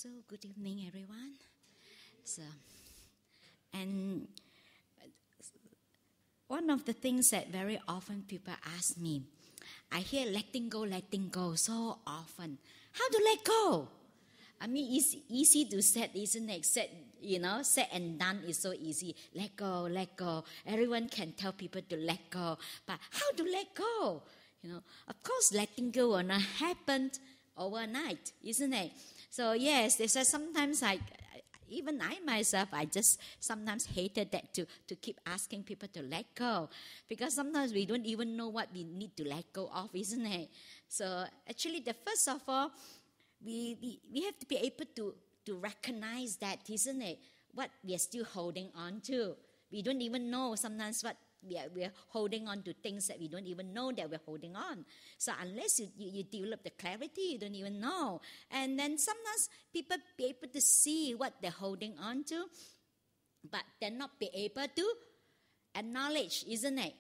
So, good evening, everyone. And one of the things that very often people ask me, I hear letting go so often. How to let go? I mean, it's easy to say, isn't it? Said and done is so easy. Let go. Everyone can tell people to let go. But how to let go? Of course, letting go will not happen overnight, isn't it? So yes, they say sometimes even I myself, I just sometimes hated that to keep asking people to let go, because sometimes we don't even know what we need to let go of, isn't it? So actually, the first of all, we have to be able to recognize that, isn't it? What we are still holding on to. We don't even know sometimes what we are holding on to, things that we don't even know that we're holding on. So unless you develop the clarity, you don't even know. And then sometimes people be able to see what they're holding on to, but they're not be able to acknowledge, isn't it?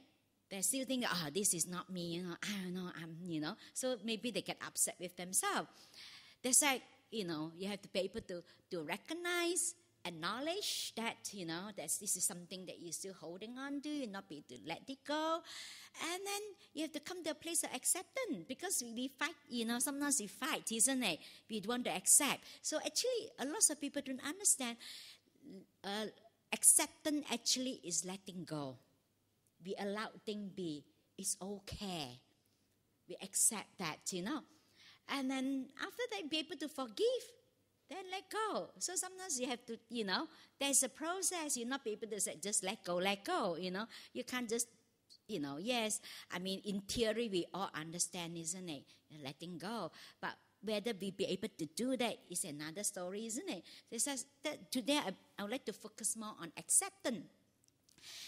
They still think, this is not me, I don't know, So maybe they get upset with themselves. That's like, you have to be able to recognize, acknowledge that, that this is something that you're still holding on to, you're not be able to let it go. And then you have to come to a place of acceptance, because we fight, sometimes we fight, isn't it? We want to accept. So actually, a lot of people don't understand. Acceptance actually is letting go. We allow things be. It's okay. We accept that, And then after that, be able to forgive. Then let go. So sometimes you have to, there's a process. You're not able to say, just let go. You can't just, yes. I mean, in theory, we all understand, isn't it? Letting go. But whether we be able to do that is another story, isn't it? Today, I would like to focus more on acceptance.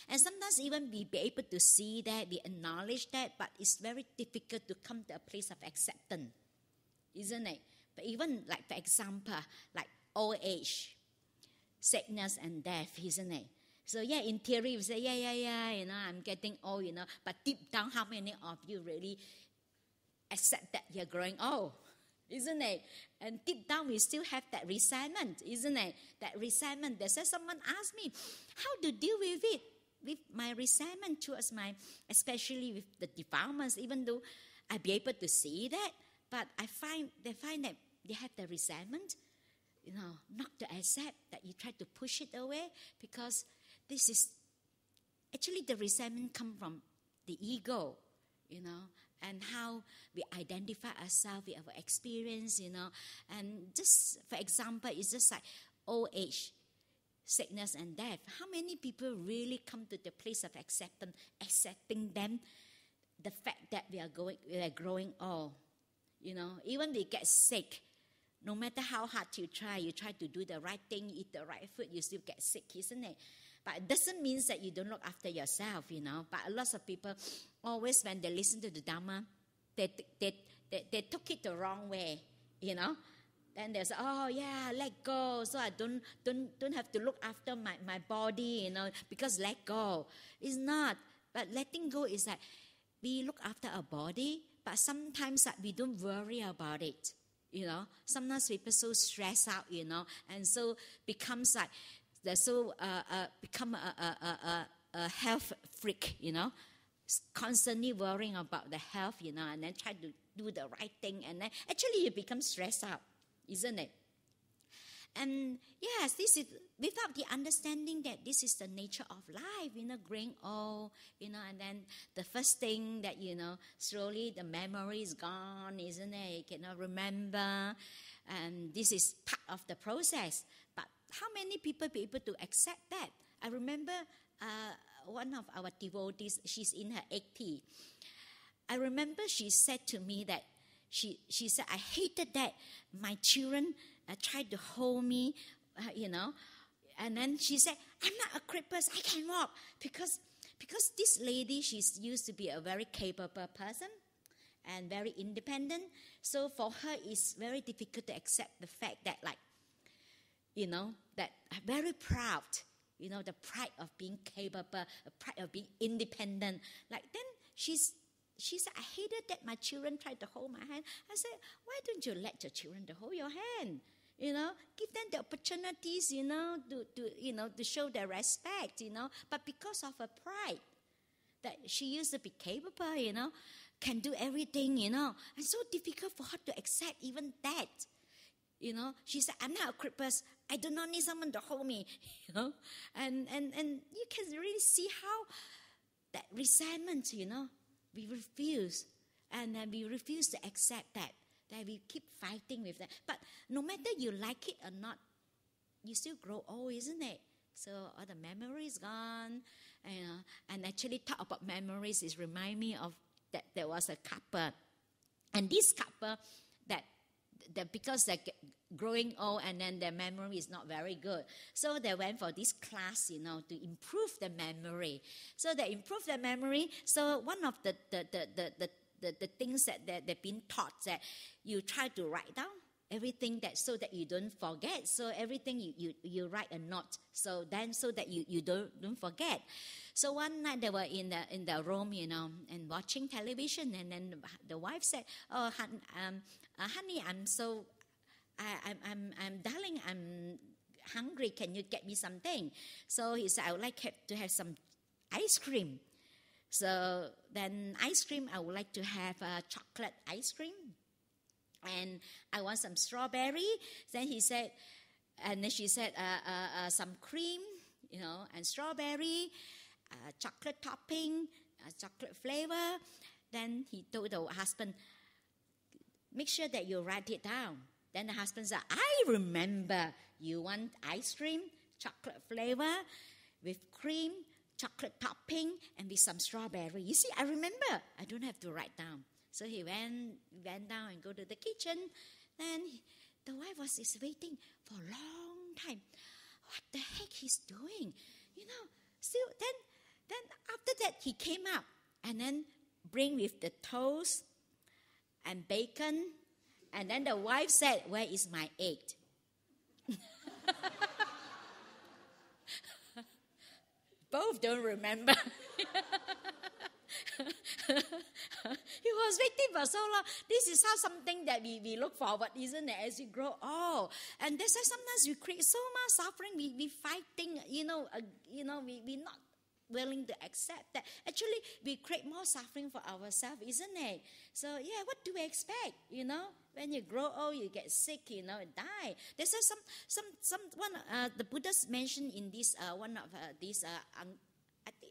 And sometimes even we be able to see that, we acknowledge that, but it's very difficult to come to a place of acceptance, isn't it? But even, like, for example, like old age, sickness and death, isn't it? So, in theory, we say, I'm getting old, But deep down, how many of you really accept that you're growing old, isn't it? And deep down, we still have that resentment, isn't it? That resentment. That says, someone asked me, how to deal with it? With my resentment towards especially with the defilements, even though I be able to see that. But they find that they have the resentment, not to accept, that you try to push it away, because this is, actually the resentment comes from the ego, and how we identify ourselves with our experience, And just, for example, it's just like old age, sickness and death. How many people really come to the place of accepting them, the fact that we are growing old? Even we get sick, no matter how hard you try to do the right thing, eat the right food, you still get sick, isn't it? But it doesn't mean that you don't look after yourself, But a lot of people, always when they listen to the Dhamma, they took it the wrong way, Then they say, let go, so I don't have to look after my body, because let go. It's not. But letting go is that we look after our body, but sometimes we don't worry about it, Sometimes people so stressed out, and so becomes like they're so become a health freak, constantly worrying about the health, and then try to do the right thing, and then actually you become stressed out, isn't it? And yes, this is without the understanding that this is the nature of life, growing old, and then the first thing that, slowly the memory is gone, isn't it? You cannot remember, and this is part of the process. But how many people be able to accept that? I remember one of our devotees, she's in her 80s. I remember she said to me that, she said, I hated that my children tried to hold me, And then she said, I'm not a cripple, I can walk. Because this lady, she's used to be a very capable person and very independent. So for her, it's very difficult to accept the fact that, that I'm very proud, the pride of being capable, the pride of being independent. Like, then she said, I hated that my children tried to hold my hand. I said, why don't you let your children to hold your hand? give them the opportunities, to show their respect, But because of her pride, that she used to be capable, can do everything, and so difficult for her to accept even that. She said, I'm not a cripple. I do not need someone to hold me, And you can really see how that resentment, we refuse. And then we refuse to accept that we keep fighting with that. But no matter you like it or not, you still grow old, isn't it? So all the memories gone, and actually talk about memories is remind me of that there was a couple, and this couple that because they're growing old and then their memory is not very good, so they went for this class, to improve the memory. So they improved their memory. So one of the things that they've been taught, that you try to write down everything so that you don't forget. So everything you write a note, so that you don't forget. So one night they were in the room, and watching television, and then the wife said, "Oh, honey, darling, I'm hungry. Can you get me something?" So he said, "I would like to have some ice cream." So then ice cream, I would like to have chocolate ice cream, and I want some strawberry. Then he said, and then she said, some cream, and strawberry, chocolate topping, chocolate flavor. Then he told the husband, make sure that you write it down. Then the husband said, I remember, you want ice cream, chocolate flavor with cream, chocolate topping, and with some strawberry. You see, I remember. I don't have to write down. So he went down and go to the kitchen. Then the wife was waiting for a long time. What the heck he's doing? Still, then after that, he came up and then bring with the toast and bacon. And then the wife said, where is my egg? Both don't remember. He was waiting for so long. This is how something that we look forward, isn't it, as we grow old. And that's why sometimes we create so much suffering. We fighting, we're not willing to accept that. Actually, we create more suffering for ourselves, isn't it? So, what do we expect, When you grow old, you get sick, die. There's the Buddhists mentioned in this, one of these,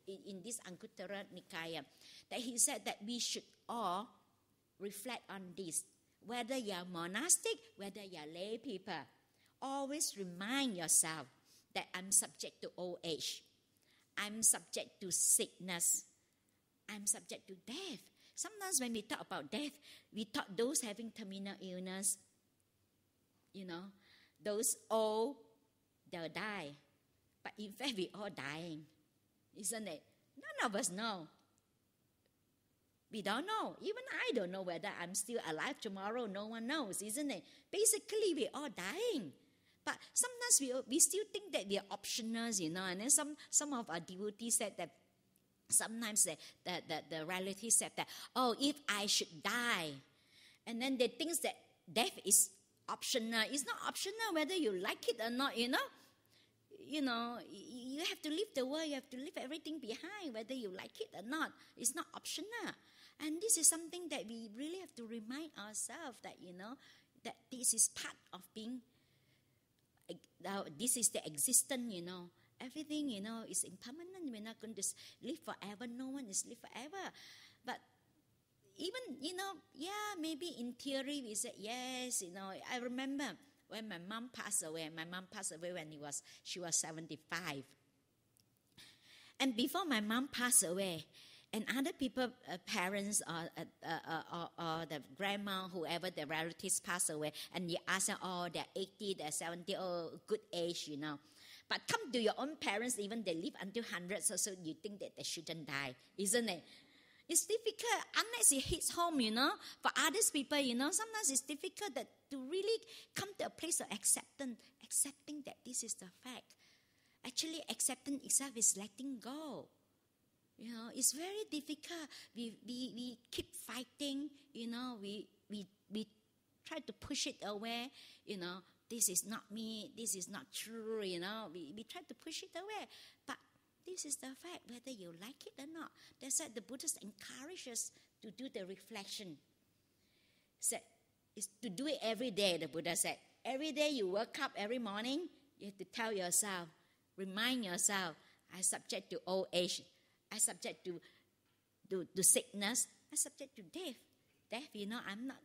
in this Anguttara Nikaya, that he said that we should all reflect on this. Whether you're monastic, whether you're lay people, always remind yourself that I'm subject to old age. I'm subject to sickness. I'm subject to death. Sometimes when we talk about death, we talk those having terminal illness, those old, they'll die. But in fact, we're all dying, isn't it? None of us know. We don't know. Even I don't know whether I'm still alive tomorrow. No one knows, isn't it? Basically, we're all dying. But sometimes we still think that we are optionals, And then some of our devotees said that sometimes the relatives said that, oh, if I should die, and then they think that death is optional. It's not optional whether you like it or not, You have to leave the world. You have to leave everything behind, whether you like it or not. It's not optional. And this is something that we really have to remind ourselves that, that this is part of being. This is the existence, Everything, is impermanent. We're not going to live forever. No one is live forever. But even, maybe in theory we said, yes, I remember when my mom passed away. My mom passed away when she was 75. And before my mom passed away, and other people, parents or the grandma, whoever the relatives pass away, and you ask them, oh, they're 80, they're 70, oh, good age, But come to your own parents, even they live until 100, so you think that they shouldn't die, isn't it? It's difficult, unless it hits home, For others people, sometimes it's difficult to really come to a place of accepting that this is the fact. Actually, acceptance itself is letting go. It's very difficult. We keep fighting, we try to push it away, this is not me, this is not true, we try to push it away. But this is the fact, whether you like it or not. That's why the Buddhists encourage us to do the reflection. Said, it's to do it every day, the Buddha said. Every day you wake up every morning, you have to tell yourself, remind yourself, I subject to old age, I subject to sickness, I subject to death. Death, I'm not,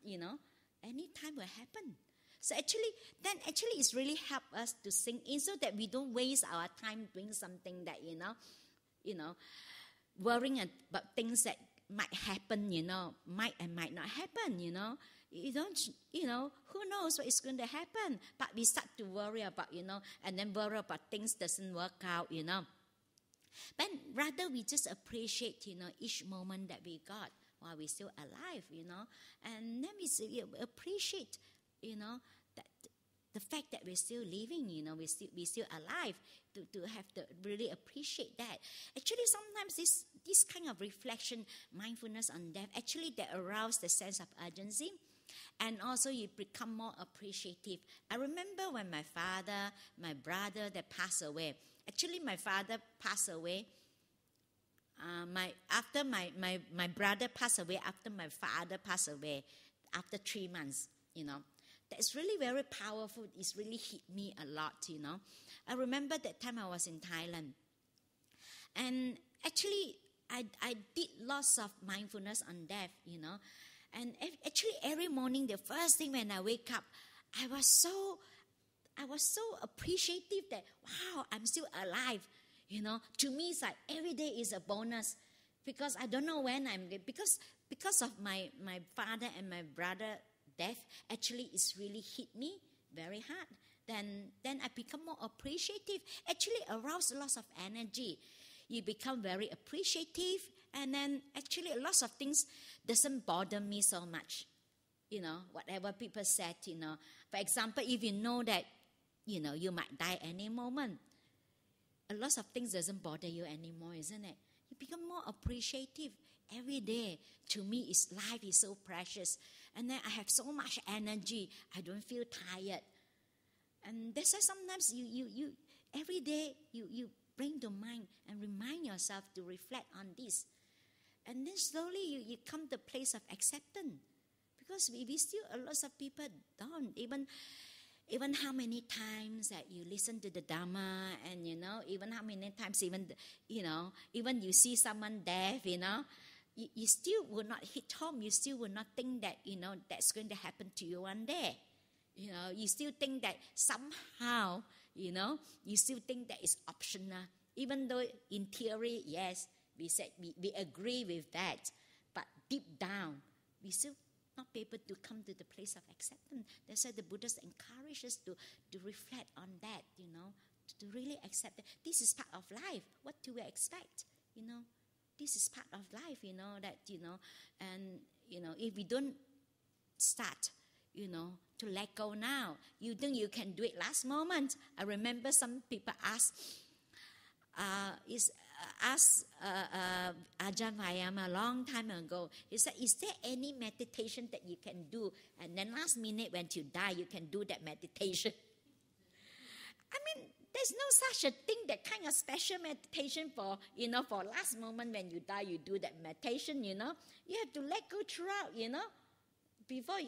any time will happen. So actually it's really help us to sink in so that we don't waste our time doing something that, worrying about things that might happen, might and might not happen, You don't, who knows what is going to happen? But we start to worry about, and then worry about things doesn't work out, But rather we just appreciate, each moment that we got while we're still alive, And then we appreciate, that the fact that we're still living, we're still alive, to have to really appreciate that. Actually, sometimes this kind of reflection, mindfulness on death, actually that arouse the sense of urgency. And also you become more appreciative. I remember when my father, my brother, that passed away. Actually, my father passed away. After my brother passed away, after my father passed away, after 3 months, That's really very powerful. It's really hit me a lot, I remember that time I was in Thailand. And actually, I did lots of mindfulness on death, And actually, every morning, the first thing when I wake up, I was so appreciative that, wow, I'm still alive. To me, it's like every day is a bonus, because I don't know when because of my father and my brother death. Actually, it's really hit me very hard. Then I become more appreciative. Actually, arouse lots of energy. You become very appreciative, and then actually lots of things doesn't bother me so much. Whatever people said, For example, if you know that, you might die any moment, a lot of things doesn't bother you anymore, isn't it? You become more appreciative every day. To me, life is so precious. And then I have so much energy. I don't feel tired. And that's why sometimes you every day you bring to mind and remind yourself to reflect on this. And then slowly you come to a place of acceptance. Because we still, a lot of people don't. Even how many times that you listen to the Dhamma, and even how many times even you see someone deaf, you still will not hit home. You still will not think that that's going to happen to you one day. You still think that somehow you still think that it's optional, even though in theory, yes, we said we agree with that, but deep down we still not be able to come to the place of acceptance. That's why the Buddhists encourage us to reflect on that, to really accept that this is part of life. What do we expect? This is part of life, and, if we don't start, to let go now, you think you can do it last moment. I remember some people ask Ajahn Vayama a long time ago. He said, is there any meditation that you can do, and then last minute when you die, you can do that meditation? I mean, there's no such a thing, that kind of special meditation for last moment when you die, you do that meditation, You have to let go throughout, Before,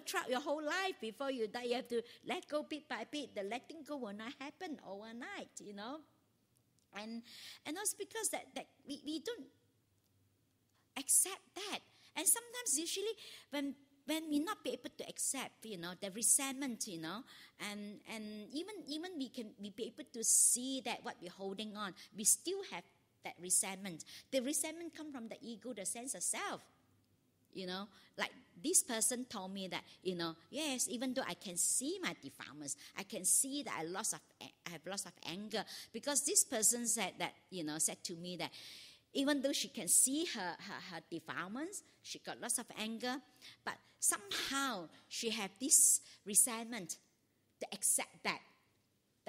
throughout your whole life, before you die, you have to let go bit by bit. The letting go will not happen overnight, And also because that we don't accept that. And sometimes usually when we not be able to accept, the resentment, and even we can be able to see that what we're holding on, we still have that resentment. The resentment comes from the ego, the sense of self. Like this person told me that, yes, even though I can see my defilements, I can see that I have lots of anger, because this person said that, said to me that even though she can see her defilements, she got lots of anger, but somehow she have this resentment to accept that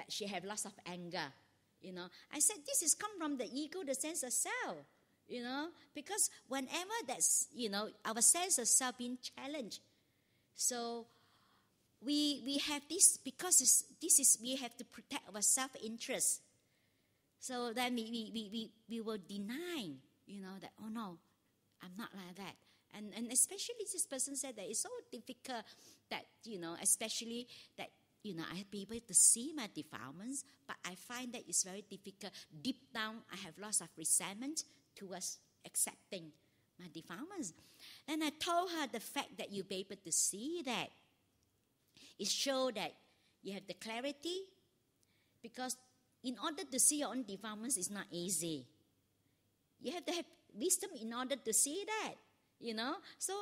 she have lots of anger. I said this is come from the ego, the sense of self. Because whenever that's, our sense of self being challenged, so we have this because we have to protect our self-interest. So then we will deny, that, oh no, I'm not like that. And especially this person said that it's so difficult that, especially that, I have been able to see my defilements, but I find that it's very difficult. Deep down, I have lots of resentment towards accepting my defilements. Then I told her the fact that you'll be able to see that, it shows that you have the clarity, because in order to see your own defilements, it's not easy. You have to have wisdom in order to see that. So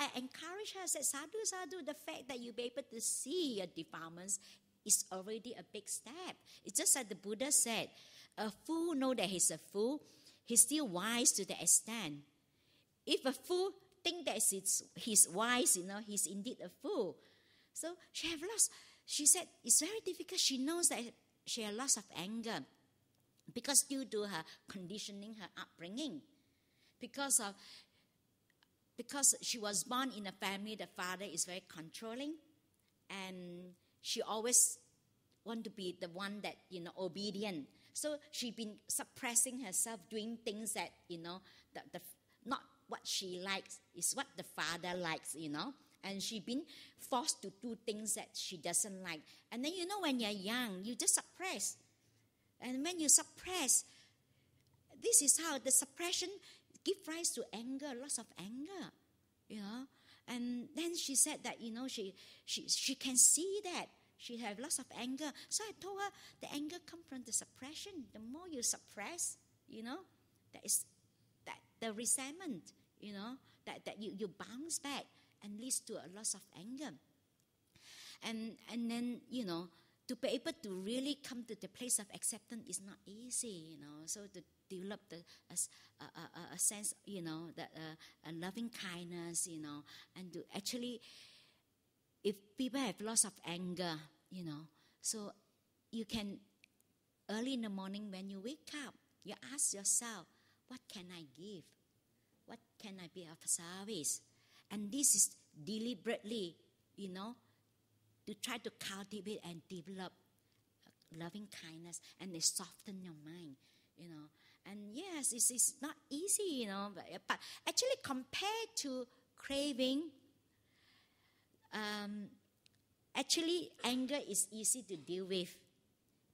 I encourage her, I said, sadhu, the fact that you'll be able to see your defilements is already a big step. It's just like the Buddha said, a fool knows that he's a fool, he's still wise to the extent. If a fool thinks that he's wise, he's indeed a fool. So she said, it's very difficult. She knows that she has lots of anger because due to her conditioning, her upbringing. Because she was born in a family, the father is very controlling, and she always want to be the one that, obedient. So she's been suppressing herself, doing things that, not what she likes, is what the father likes, And she's been forced to do things that she doesn't like. And then, when you're young, you just suppress. And when you suppress, this is how the suppression give rise to anger, lots of anger, And then she said that, she can see that. She have lots of anger. So I told her the anger comes from the suppression. The more you suppress, that is that the resentment, that you bounce back and leads to a loss of anger. And then, to be able to really come to the place of acceptance is not easy, So to develop a sense, that a loving kindness, and to actually, if people have lots of anger, so you can, early in the morning when you wake up, you ask yourself, what can I give? What can I be of service? And this is deliberately, to try to cultivate and develop loving kindness, and they soften your mind, And yes, it's not easy, but actually compared to craving, actually anger is easy to deal with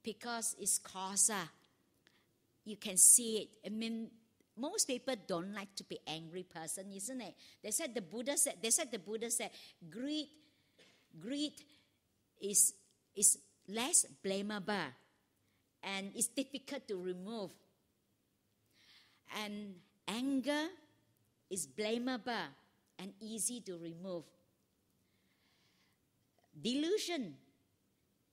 because it's causa. You can see it. I mean, most people don't like to be angry person, isn't it? They said the Buddha said greed is less blamable and it's difficult to remove. And anger is blamable and easy to remove. Delusion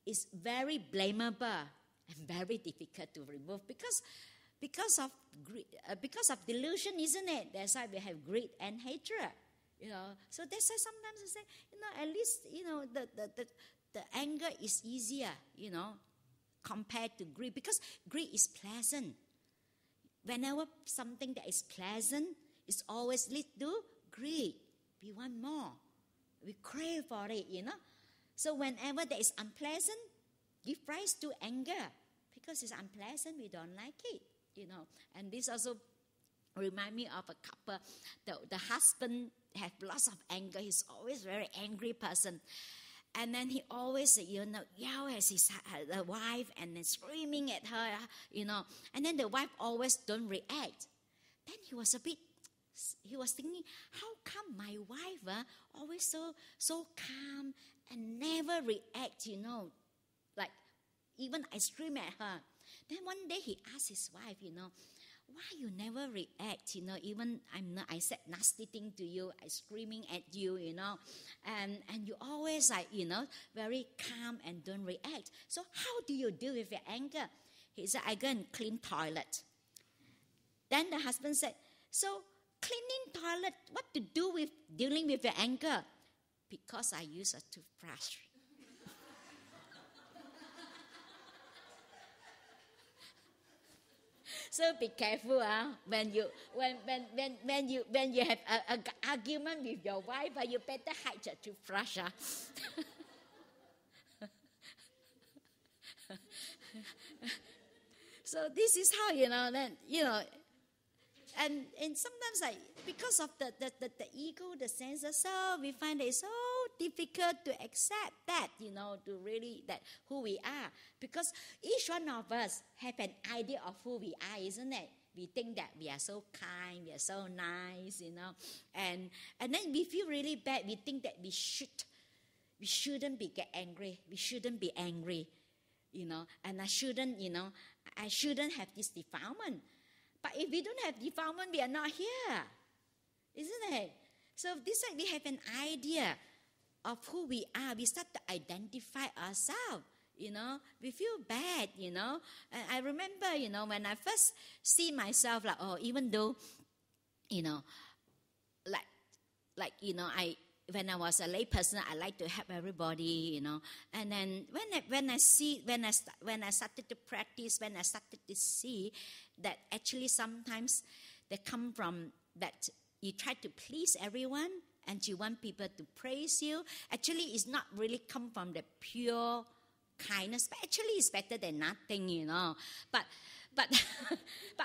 is very blamable and very difficult to remove because of delusion, isn't it? That's why we have greed and hatred. So that's why sometimes I say, at least the anger is easier, compared to greed, because greed is pleasant. Whenever something that is pleasant, it's always lead to greed. We want more. We crave for it, So whenever there is unpleasant, give rise to anger. Because it's unpleasant, we don't like it, And this also remind me of a couple. The husband have lots of anger. He's always very angry person. And then he always, yell at the wife and then screaming at her, And then the wife always don't react. Then he was thinking, how come my wife always so calm and never react, Like, even I scream at her. Then one day he asked his wife, why you never react, even I said nasty thing to you, I screaming at you, and you always very calm and don't react. So how do you deal with your anger? He said, I go and clean toilet. Then the husband said, so cleaning toilet, what to do with dealing with your anger? Because I use a toothbrush. So be careful, when you have an argument with your wife, you better hide your toothbrush. So this is how, then, and sometimes because of the ego, the sense of self, we find it so difficult to accept that, to really, that who we are. Because each one of us have an idea of who we are, isn't it? We think that we are so kind, we are so nice, and then we feel really bad. We think that we shouldn't get angry. We shouldn't be angry, and I shouldn't have this defilement. But if we don't have defilement, we are not here, isn't it? So this we have an idea of who we are. We start to identify ourselves. We feel bad, And I remember, when I first see myself, even though, when I was a lay person, I like to help everybody, And then when I started to practice, when I started to see that actually sometimes they come from that you try to please everyone and you want people to praise you. Actually, it's not really come from the pure kindness, but actually it's better than nothing, But but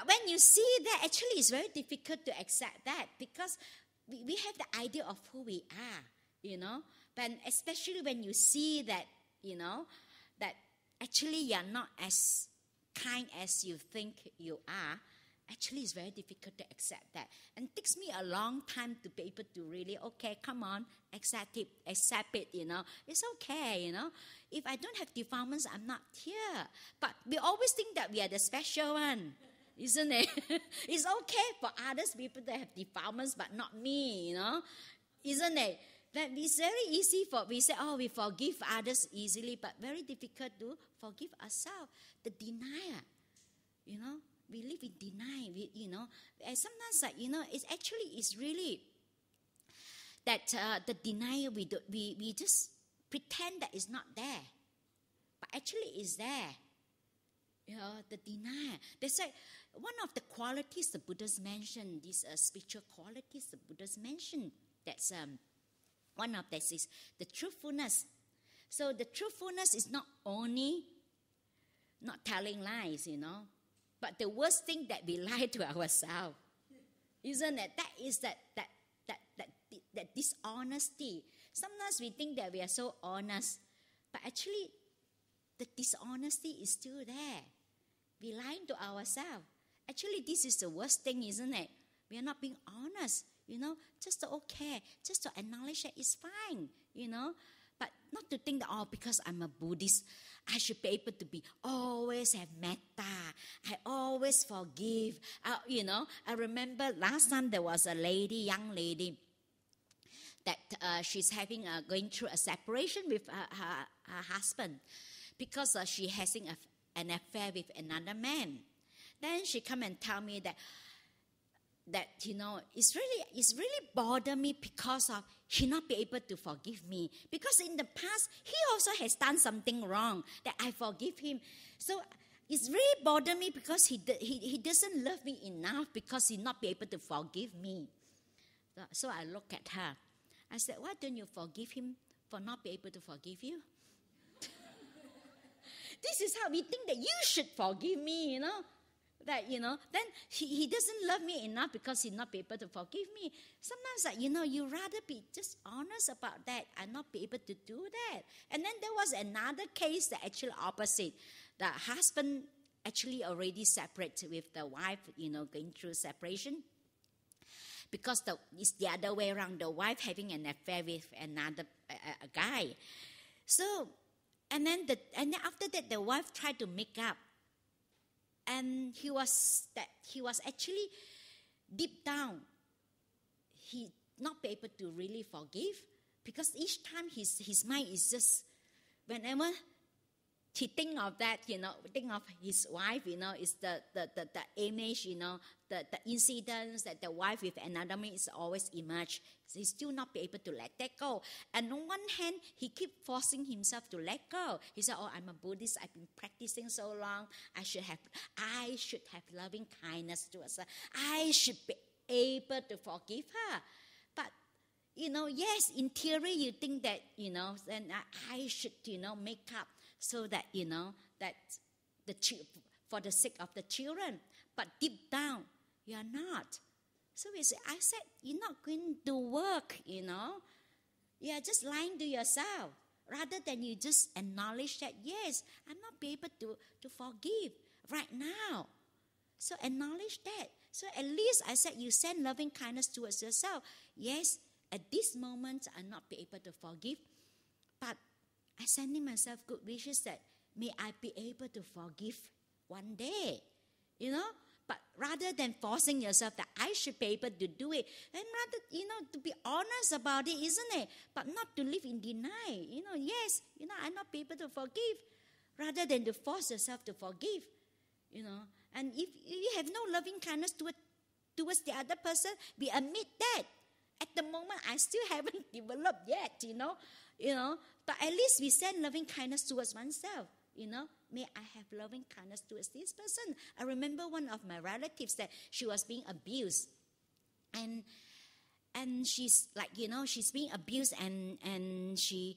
when you see that, actually it's very difficult to accept that, because we have the idea of who we are, But especially when you see that, that actually you're not as kind as you think you are, actually it's very difficult to accept that. And it takes me a long time to be able to really, okay, come on, accept it, It's okay, If I don't have defilements, I'm not here. But we always think that we are the special one, isn't it? It's okay for others people to have defilements, but not me, Isn't it? That it's very easy we say, we forgive others easily, but very difficult to forgive ourselves. The denial, we live in denial, and sometimes, it's really that the denial, we just pretend that it's not there, but actually it's there. The denial. They say one of the qualities the Buddhists mentioned, these spiritual qualities the Buddhists mentioned, that's one of this is the truthfulness. So the truthfulness is not only not telling lies, but the worst thing that we lie to ourselves, isn't it? That is that dishonesty. Sometimes we think that we are so honest, but actually the dishonesty is still there. We lie to ourselves. Actually, this is the worst thing, isn't it? We are not being honest, just to acknowledge that it's fine, but not to think that, because I'm a Buddhist, I should be able to always have metta. I always forgive. I remember last time there was a young lady, that she's going through a separation with her husband, because she has an affair with another man. Then she come and tell me that it's really bothered me because of he not be able to forgive me, because in the past he also has done something wrong that I forgive him. So it's really bothered me because he doesn't love me enough, because he not be able to forgive me. So I look at her. I said, why don't you forgive him for not be able to forgive you? This is how we think that you should forgive me, That, then he doesn't love me enough because he not be able to forgive me. Sometimes, you rather be just honest about that and not be able to do that. And then there was another case that actually opposite. The husband actually already separated with the wife, going through separation. Because it's the other way around, the wife having an affair with another a guy. So, and then after that, the wife tried to make up. And he was actually deep down, he not be able to really forgive, because each time his mind is just, whenever he think of that, think of his wife, is the image, the incidents that the wife with another man is always emerge. So he still not be able to let that go. And on one hand, he keep forcing himself to let go. He said, I'm a Buddhist, I've been practicing so long, I should have loving kindness to herself. I should be able to forgive her. But, yes, in theory you think that, then I should, make up, so that, that for the sake of the children. But deep down, you are not. So I said, you're not going to work, You are just lying to yourself. Rather than you just acknowledge that, yes, I'm not be able to forgive right now. So acknowledge that. So at least I said, you send loving kindness towards yourself. Yes, at this moment, I'm not be able to forgive. But I sending myself good wishes that may I be able to forgive one day. But rather than forcing yourself that I should be able to do it, and rather, to be honest about it, isn't it? But not to live in denial. Yes, I'm not be able to forgive, rather than to force yourself to forgive. And if you have no loving kindness towards the other person, we admit that. At the moment, I still haven't developed yet, But at least we send loving kindness towards oneself, May I have loving kindness towards this person. I remember one of my relatives that she was being abused. And she's like, she's being abused and she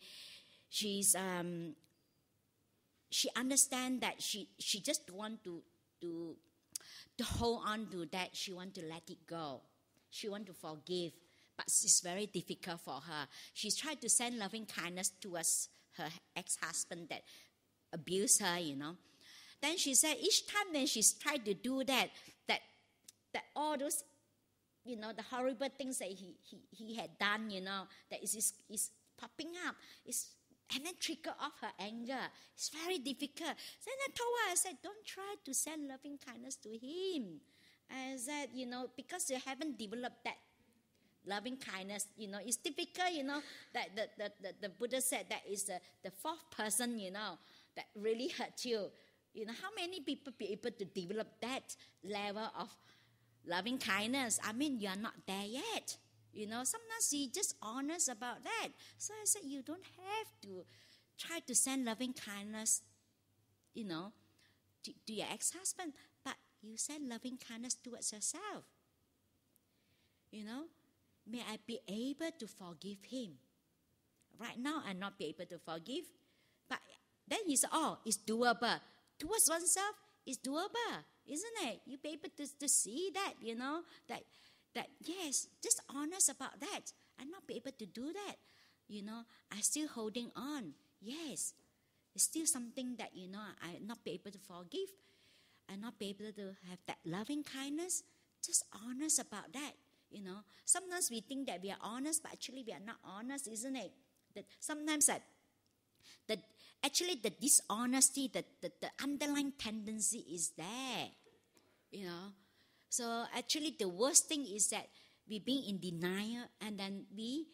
understands that she just want to hold on to that. She want to let it go. She want to forgive. But it's very difficult for her. She's tried to send loving kindness towards her ex-husband that abused her, Then she said each time when she's tried to do that all those, the horrible things that he had done, that is popping up. And then trigger off her anger. It's very difficult. Then I told her, I said, don't try to send loving kindness to him. I said, because you haven't developed that loving kindness, it's difficult, that the Buddha said that is the fourth person, that really hurt you. How many people be able to develop that level of loving kindness? I mean, you are not there yet. Sometimes you're just honest about that. So I said, you don't have to try to send loving kindness, to your ex-husband, but you send loving kindness towards yourself. May I be able to forgive him. Right now, I'm not be able to forgive. But then he said, it's doable. Towards oneself, it's doable, isn't it? You be able to see that, that yes, just honest about that. I'm not be able to do that. I'm still holding on. Yes, it's still something that, I'm not be able to forgive. I'm not be able to have that loving kindness. Just honest about that. Sometimes we think that we are honest, but actually we are not honest, isn't it? That sometimes that actually the dishonesty, the underlying tendency is there. So actually the worst thing is that we being in denial, and then we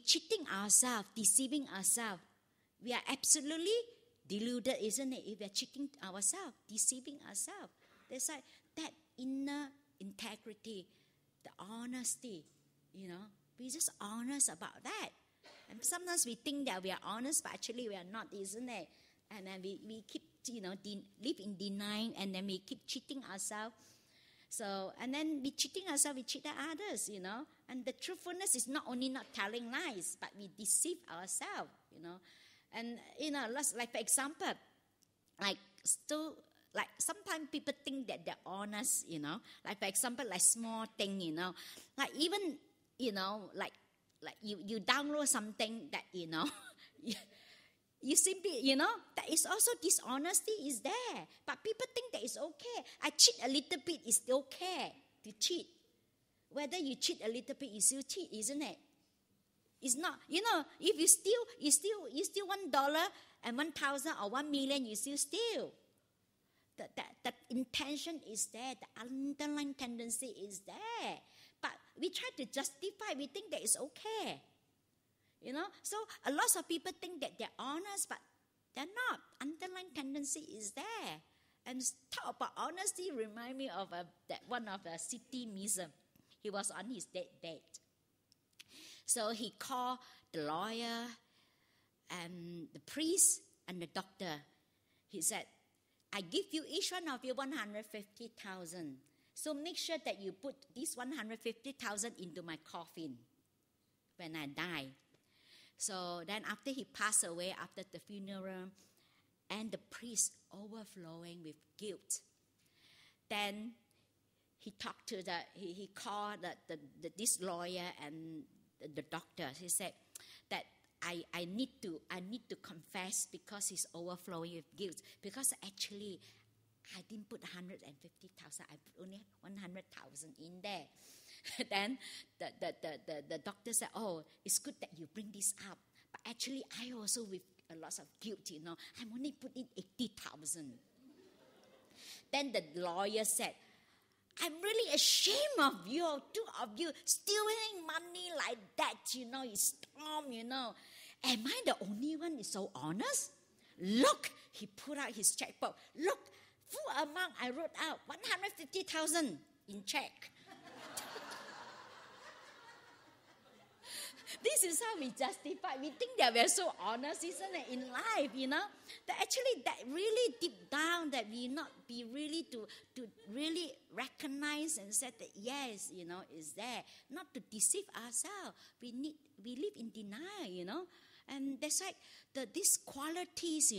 cheating ourselves, deceiving ourselves. We are absolutely deluded, isn't it? If we are cheating ourselves, deceiving ourselves. There's like that inner integrity, the honesty, we're just honest about that. And sometimes we think that we are honest, but actually we are not, isn't it? And then we keep, live in denying, and then we keep cheating ourselves. So, and then we cheating ourselves, we cheat others, And the truthfulness is not only not telling lies, but we deceive ourselves, And, like for example, like sometimes people think that they're honest, Like for example, like small thing, Like even, like you download something that, you simply, that is also dishonesty is there. But people think that it's okay. I cheat a little bit, it's okay to cheat. Whether you cheat a little bit, you still cheat, isn't it? It's not, if you steal $1 and 1,000 or 1 million, you still steal. That intention is there, the underlying tendency is there. But we try to justify, we think that it's okay. So a lot of people think that they're honest, but they're not. Underlying tendency is there. And talk about honesty remind me of that one of the city museum. He was on his deathbed. So he called the lawyer and the priest and the doctor. He said, I give you each one of you 150,000. So make sure that you put this 150,000 into my coffin when I die. So then after he passed away, after the funeral, and the priest overflowing with guilt. Then he talked to he called this lawyer and the doctor. He said that I need to confess because he's overflowing with guilt. Because actually, I didn't put 150,000. I put only 100,000 in there. Then the doctor said, "Oh, it's good that you bring this up. But actually, I also with a lot of guilt. I'm only putting 80,000." Then the lawyer said, "I'm really ashamed of you, two of you, stealing money like that, it's Tom, Am I the only one is so honest? Look," he put out his checkbook. "Look, full amount I wrote out, 150,000 in check." This is how we justify. We think that we're so honest, isn't it, in life, That actually, that really deep down, that we not be really to really recognize and say that, yes, is there. Not to deceive ourselves. We live in denial, And that's why these qualities,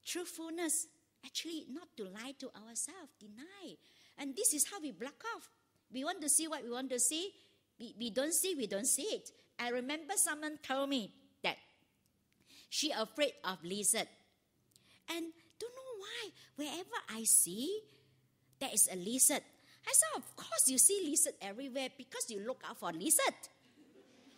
truthfulness, actually not to lie to ourselves, deny. And this is how we block off. We want to see what we want to see. We don't see it. I remember someone told me that she afraid of lizard. And don't know why, wherever I see, there is a lizard. I said, of course you see lizard everywhere because you look out for lizard.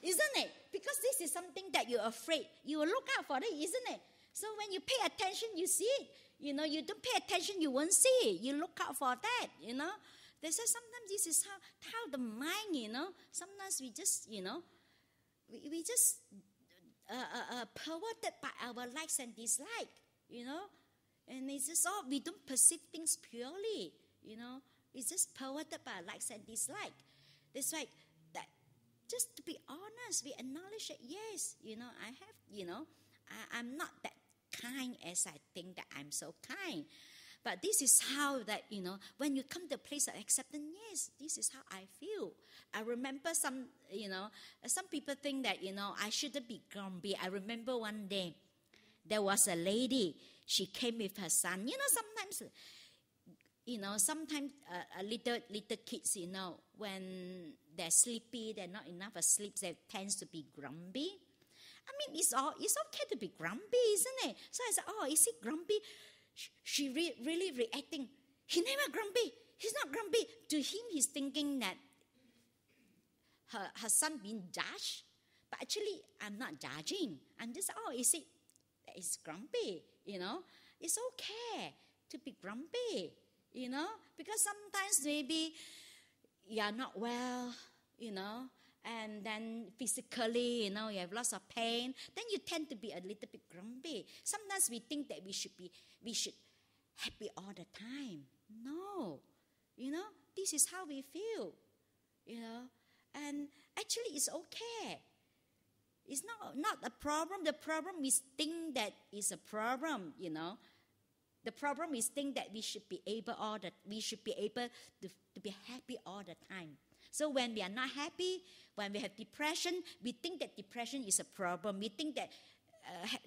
Isn't it? Because this is something that you're afraid. You will look out for it, isn't it? So when you pay attention, you see it. You don't pay attention, you won't see it. You look out for that, They say sometimes this is how the mind, sometimes we just, we just perverted by our likes and dislikes, And it's just we don't perceive things purely, It's just perverted by likes and dislikes. That's why that, just to be honest, we acknowledge that, yes, I have, I'm not that kind as I think that I'm so kind. But this is how that, when you come to a place of acceptance, yes, this is how I feel. I remember some people think that, I shouldn't be grumpy. I remember one day, there was a lady, she came with her son. Sometimes little kids, when they're sleepy, they're not enough asleep, they tend to be grumpy. I mean, it's okay to be grumpy, isn't it? So I said, "Oh, is he grumpy?" She really reacting. He never grumpy. He's not grumpy. To him, he's thinking that her son being judged. But actually, I'm not judging. I'm just, is it that is grumpy? It's okay to be grumpy. Because sometimes maybe you are not well, and then physically, you have lots of pain, then you tend to be a little bit grumpy. Sometimes we think that we should happy all the time. No, this is how we feel, and actually it's okay. It's not a problem. The problem is think that is a problem, The problem is think that we should be able to be happy all the time. So when we are not happy, when we have depression, we think that depression is a problem. We think that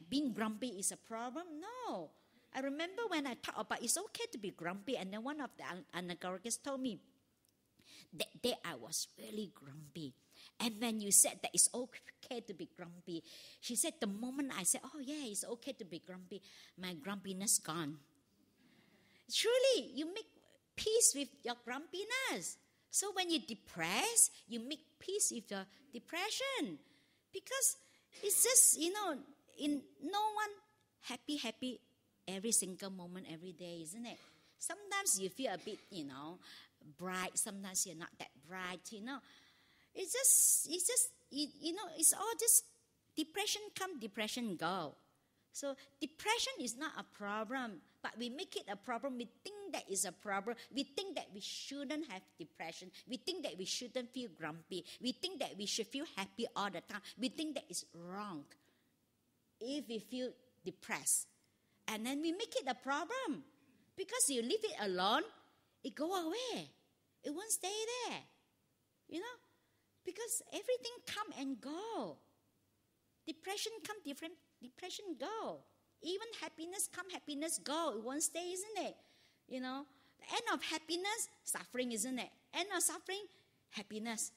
being grumpy is a problem. No. I remember when I talked about it's okay to be grumpy, and then one of the anagorics told me, that day I was really grumpy. And when you said that it's okay to be grumpy, she said the moment I said, "Oh yeah, it's okay to be grumpy," my grumpiness gone. Truly, you make peace with your grumpiness. So when you're depressed, you make peace with your depression. Because it's just, in no one happy every single moment, every day, isn't it? Sometimes you feel a bit, bright. Sometimes you're not that bright, It's just, it's all just depression come, depression go. So depression is not a problem, but we make it a problem. We think that is a problem. We think that we shouldn't have depression. We think that we shouldn't feel grumpy. We think that we should feel happy all the time. We think that it's wrong if we feel depressed. And then we make it a problem. Because you leave it alone, it go away. It won't stay there. Because everything come and go. Depression come, depression go. Even happiness come, happiness go. It won't stay, isn't it? The end of happiness, suffering, isn't it? End of suffering, happiness,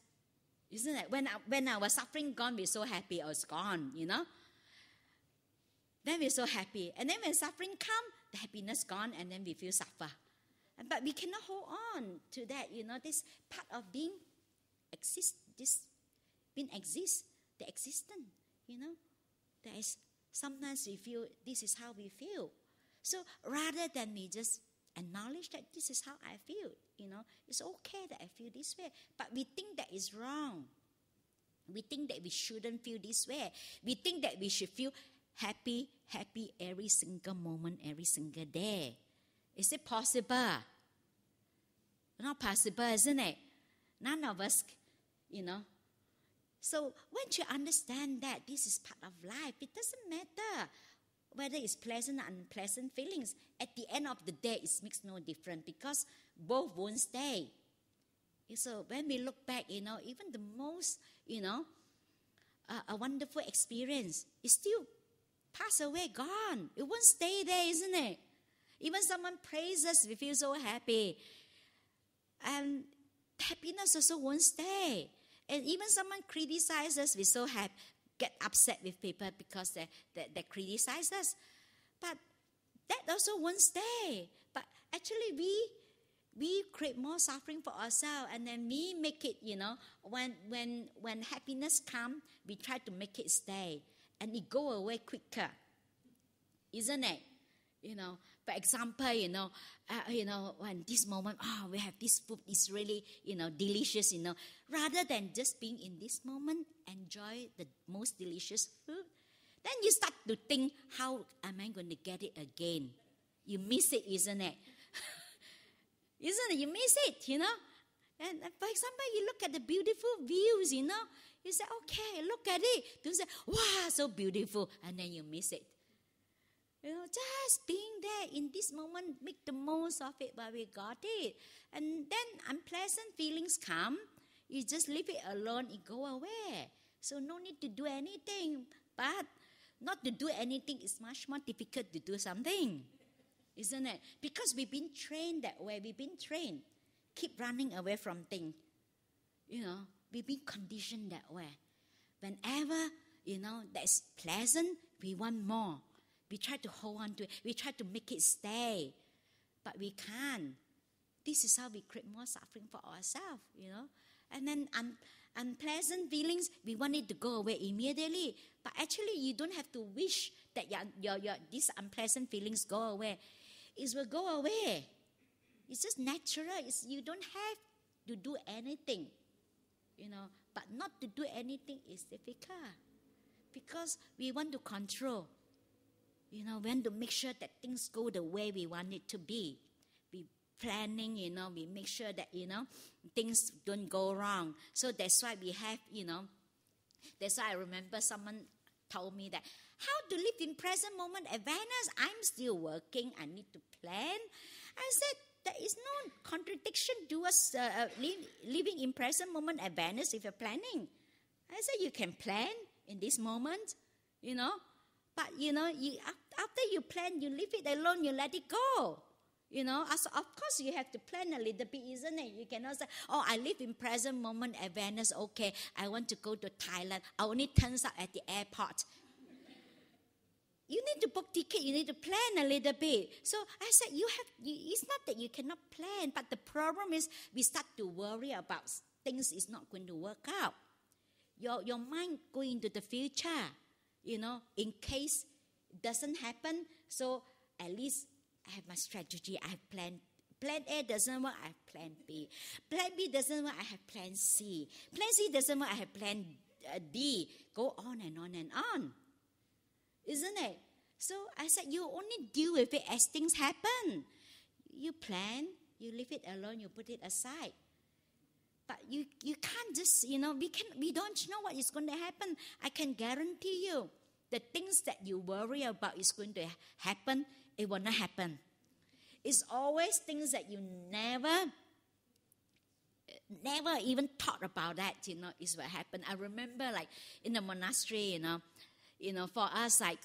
isn't it? When our suffering gone, we're so happy. Oh, it's gone, Then we're so happy. And then when suffering come, the happiness gone, and then we feel suffer. But we cannot hold on to that, this part of being exist, the existence, There is, sometimes we feel this is how we feel. So rather than we just acknowledge that this is how I feel, it's okay that I feel this way. But we think that is wrong. We think that we shouldn't feel this way. We think that we should feel happy every single moment, every single day. Is it possible? Not possible, isn't it? None of us, So once you understand that this is part of life, it doesn't matter whether it's pleasant or unpleasant feelings. At the end of the day, it makes no difference because both won't stay. So when we look back, even the most, a wonderful experience is still pass away, gone. It won't stay there, isn't it? Even someone praises us, we feel so happy. And happiness also won't stay. And even someone criticizes us, we so happy, get upset with people because they criticize us. But that also won't stay. But actually we create more suffering for ourselves, and then we make it, when happiness comes, we try to make it stay. And it go away quicker. Isn't it? For example, when this moment, we have this food, it's really, delicious, Rather than just being in this moment, enjoy the most delicious food, then you start to think, how am I going to get it again? You miss it, isn't it? Isn't it? You miss it, And for example, you look at the beautiful views, You say, okay, look at it. You say, wow, so beautiful. And then you miss it. Just being there in this moment, make the most of it while we got it. And then unpleasant feelings come. You just leave it alone, it go away. So no need to do anything. But not to do anything is much more difficult to do something. Isn't it? Because we've been trained that way. We've been trained. Keep running away from things. We've been conditioned that way. Whenever, that's pleasant, we want more. We try to hold on to it. We try to make it stay. But we can't. This is how we create more suffering for ourselves, And then unpleasant feelings, we want it to go away immediately. But actually, you don't have to wish that your these unpleasant feelings go away. It will go away. It's just natural. You don't have to do anything, But not to do anything is difficult. Because we want to control. We want to make sure that things go the way we want it to be. We planning, we make sure that, things don't go wrong. So that's why we have, that's why I remember someone told me that, how to live in present moment awareness? I'm still working. I need to plan. I said, there is no contradiction to us living in present moment awareness if you're planning. I said, you can plan in this moment, But, after you plan, you leave it alone, you let it go. Of course, you have to plan a little bit, isn't it? You cannot say, I live in present moment awareness. Okay, I want to go to Thailand. I only turns up at the airport. You need to book ticket. You need to plan a little bit. So I said, it's not that you cannot plan, but the problem is we start to worry about things is not going to work out. Your mind going into the future. In case it doesn't happen, so at least I have my strategy. I have plan. Plan A doesn't work, I have plan B. Plan B doesn't work, I have plan C. Plan C doesn't work, I have plan D. Go on and on and on. Isn't it? So I said, you only deal with it as things happen. You plan, you leave it alone, you put it aside. But you can't just, we don't know what is going to happen. I can guarantee you, the things that you worry about is going to happen, it will not happen. It's always things that you never even thought about that, is what happened. I remember like in the monastery, For us, like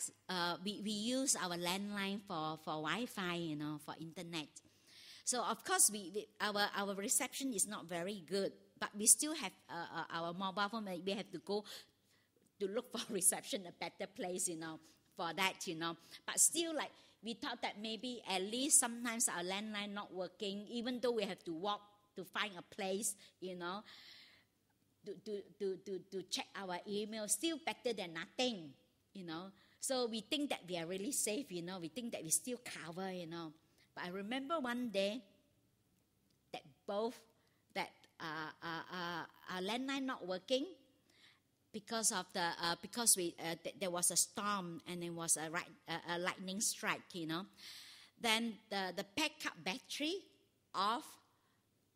we use our landline for Wi-Fi, for internet. So of course, our reception is not very good, but we still have our mobile phone. We have to go to look for reception, a better place, for that, But still, like, we thought that maybe at least sometimes our landline not working, even though we have to walk to find a place, to check our email, still better than nothing, So we think that we are really safe, We think that we still cover, But I remember one day that our landline not working because of there was a storm and there was a lightning strike, Then the backup battery of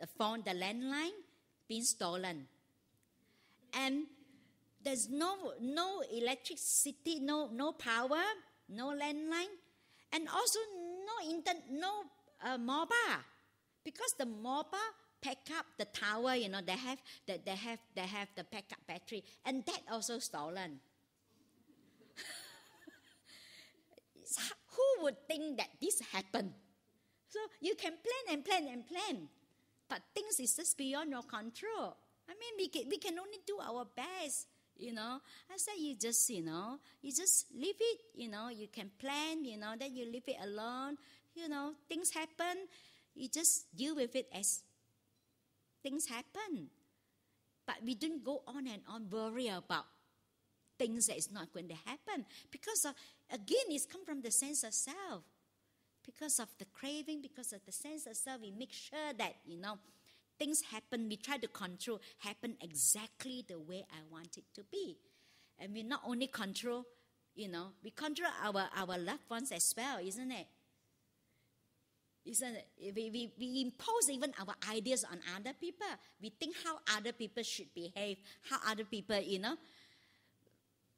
the phone, the landline, been stolen, and there's no electricity, no power, no landline, and also no mobile, because the mobile pack up the tower, they have the backup battery, and that also stolen. Who would think that this happened? So you can plan, but things is just beyond your control. I mean, we can only do our best, I say you just leave it, you can plan, then you leave it alone, things happen, you just deal with it as things happen. But we don't go on and on worry about things that is not going to happen, because again, it's come from the sense of self. Because of the craving, because of the sense of self, we make sure that, things happen, we try to control, happen exactly the way I want it to be. And we not only control, we control our loved ones as well, isn't it? We impose even our ideas on other people. We think how other people should behave, how other people,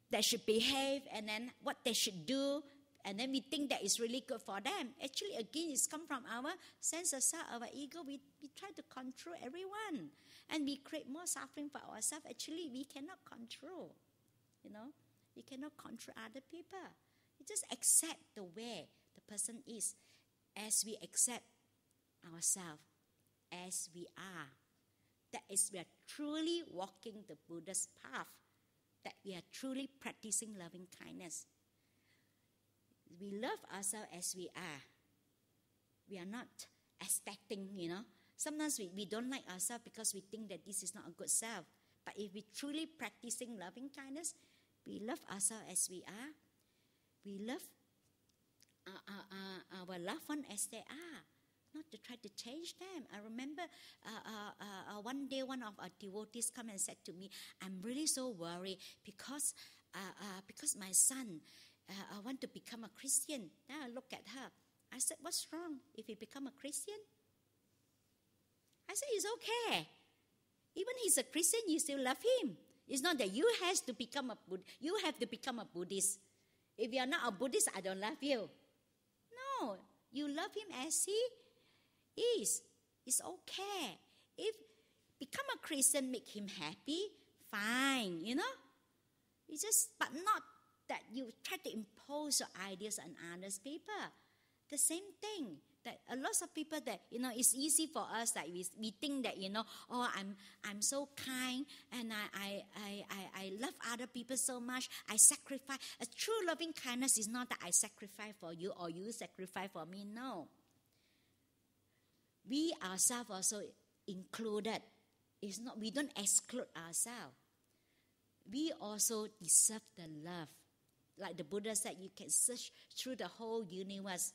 they should behave, and then what they should do. And then we think that is really good for them. Actually, again, it's come from our sense of self, our ego. We try to control everyone. And we create more suffering for ourselves. Actually, we cannot control. We cannot control other people. We just accept the way the person is, as we accept ourselves, as we are. That is, we are truly walking the Buddha's path. That we are truly practicing loving kindness. We love ourselves as we are. We are not expecting, Sometimes we don't like ourselves because we think that this is not a good self. But if we truly practicing loving kindness, we love ourselves as we are. We love our loved one as they are, not to try to change them. I remember one day one of our devotees come and said to me, I'm really so worried because my son I want to become a Christian. Now I look at her. I said, what's wrong if he become a Christian? I said, it's okay. Even he's a Christian, you still love him. It's not that you have to become a Buddhist. If you are not a Buddhist, I don't love you. No, you love him as he is. It's okay. If become a Christian make him happy, fine, It's just, but not that you try to impose your ideas on others people. The same thing. That a lot of people that, it's easy for us that we think that, I'm so kind and I love other people so much. I sacrifice. A true loving kindness is not that I sacrifice for you or you sacrifice for me. No. We ourselves also included. It's not, we don't exclude ourselves. We also deserve the love. Like the Buddha said, you can search through the whole universe.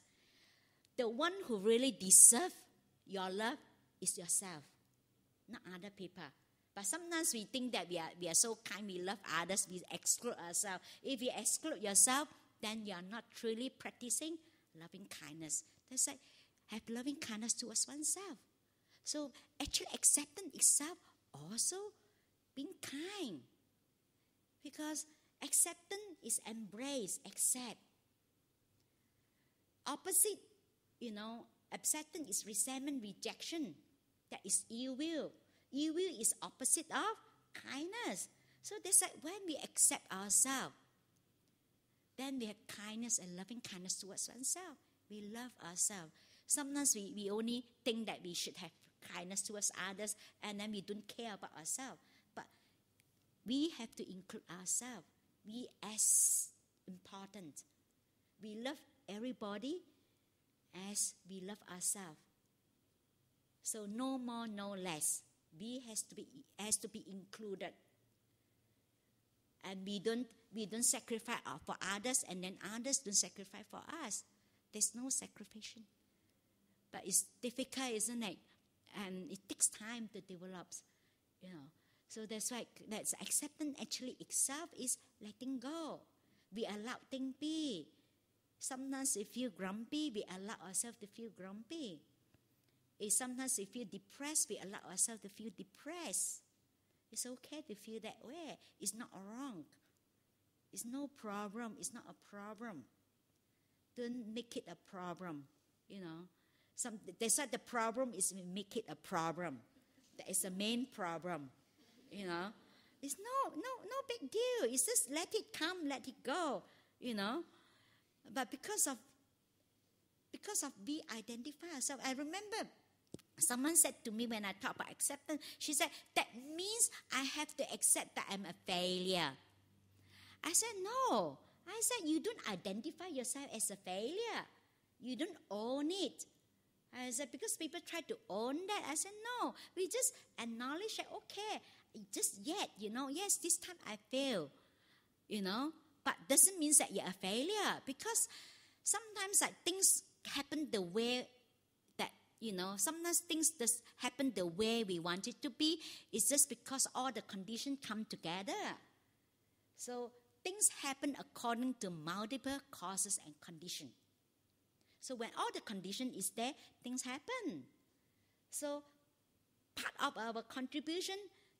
The one who really deserves your love is yourself, not other people. But sometimes we think that we are so kind, we love others, we exclude ourselves. If you exclude yourself, then you are not truly practicing loving kindness. That's like, have loving kindness towards oneself. So actually acceptance itself also being kind. Because acceptance is embrace, accept. Opposite, acceptance is resentment, rejection. That is ill will. Ill will is opposite of kindness. So that's like when we accept ourselves, then we have kindness and loving kindness towards ourselves. We love ourselves. Sometimes we only think that we should have kindness towards others, and then we don't care about ourselves. But we have to include ourselves. We as important. We love everybody as we love ourselves. So no more, no less. We has to be included. And we don't sacrifice for others, and then others don't sacrifice for us. There's no sacrifice. But it's difficult, isn't it? And it takes time to develop, So that's why that's acceptance actually itself is letting go. We allow things be. Sometimes we feel grumpy, we allow ourselves to feel grumpy. Sometimes we feel depressed, we allow ourselves to feel depressed. It's okay to feel that way. It's not wrong. It's no problem. It's not a problem. Don't make it a problem, That's why the problem is we make it a problem. That is the main problem, It's no big deal. It's just let it come, let it go, But because of we identify ourselves, I remember someone said to me when I talk about acceptance, she said, that means I have to accept that I'm a failure. I said, no. I said, you don't identify yourself as a failure. You don't own it. I said, because people try to own that. I said, no. We just acknowledge that, okay, just yet, yes, this time I fail, But doesn't mean that you're a failure. Because sometimes things happen the way that, sometimes things just happen the way we want it to be. It's just because all the conditions come together. So things happen according to multiple causes and conditions. So when all the condition is there, things happen. So part of our contribution,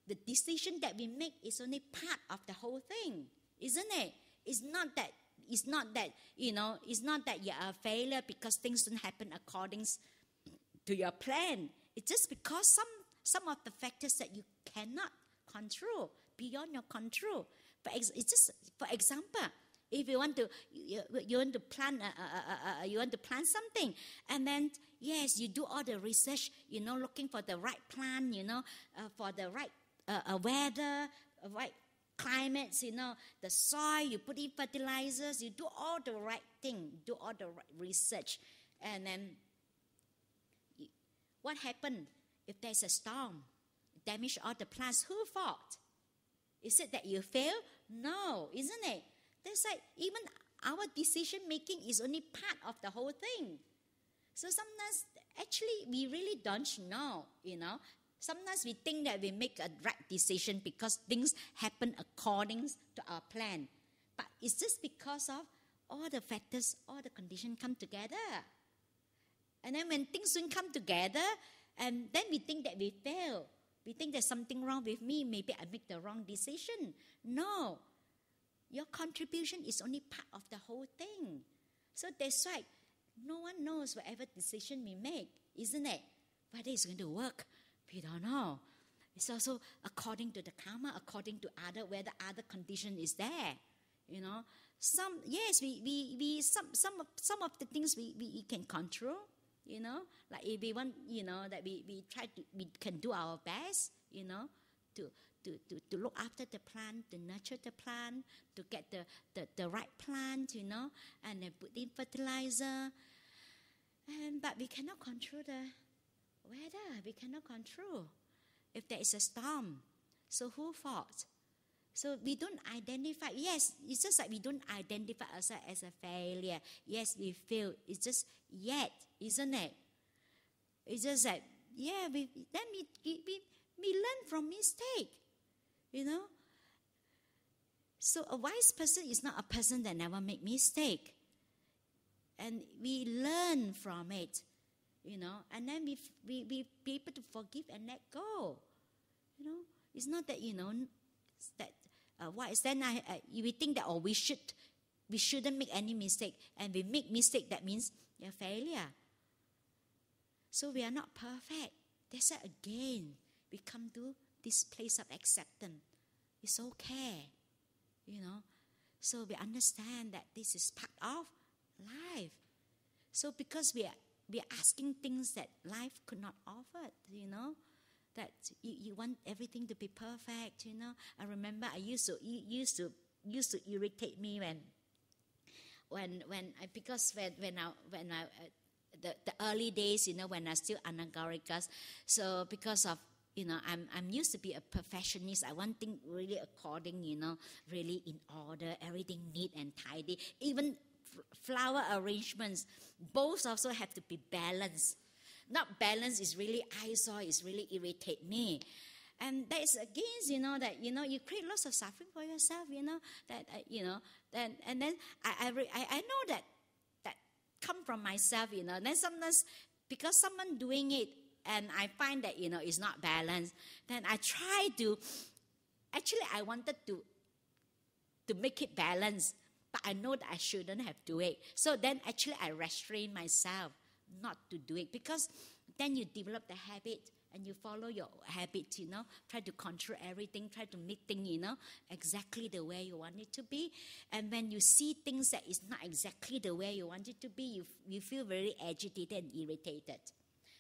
the decision that we make is only part of the whole thing, isn't it? It's not that you're a failure because things don't happen according to your plan. It's just because some of the factors that you cannot control, beyond your control. But it's just, for example, if you want to plant something, and then yes, you do all the research, looking for the right plant, for the right weather, right climates, the soil, you put in fertilizers, you do all the right thing, do all the right research, and then what happened if there's a storm, damage all the plants? Who fault? Is it that you fail? No, isn't it? That's like even our decision making is only part of the whole thing. So sometimes actually we really don't know, Sometimes we think that we make a right decision because things happen according to our plan. But it's just because of all the factors, all the conditions come together. And then when things don't come together, and then we think that we fail. We think there's something wrong with me. Maybe I make the wrong decision. No. Your contribution is only part of the whole thing. So that's why no one knows whatever decision we make, isn't it? Whether it's going to work, we don't know. It's also according to the karma, according to whether other condition is there. Some of the things we can control. Like if we want, that we can do our best, to look after the plant, to nurture the plant, to get the right plant, and then put in fertilizer. But we cannot control the weather. We cannot control if there is a storm. So who fault? So we don't identify. Yes, it's just like we don't identify ourselves as a failure. Yes, we fail. It's just yet, isn't it? It's just that, yeah, we learn from mistake, So a wise person is not a person that never make mistake. And we learn from it, and then we be able to forgive and let go. It's not that, that wise. Then we think that, we shouldn't make any mistake. And we make mistake, that means you're a failure. So we are not perfect. That's why again, we come to this place of acceptance. It's okay, So we understand that this is part of life. So because we are asking things that life could not offer, that you want everything to be perfect, I remember I used to irritate me when the early days, when I still anagarikas. So because of I'm used to be a perfectionist. I want things really according, really in order, everything neat and tidy. Even flower arrangements, both also have to be balanced. Not balanced is really eyesore, is really irritate me. And that is against, that, you create lots of suffering for yourself, and then I know that come from myself, then sometimes because someone doing it and I find that, it's not balanced, then I try to, actually I wanted to make it balanced, but I know that I shouldn't have to do it. So then actually I restrain myself not to do it, because then you develop the habit and you follow your habit, try to control everything, try to make things, exactly the way you want it to be. And when you see things that is not exactly the way you want it to be, you feel very agitated and irritated.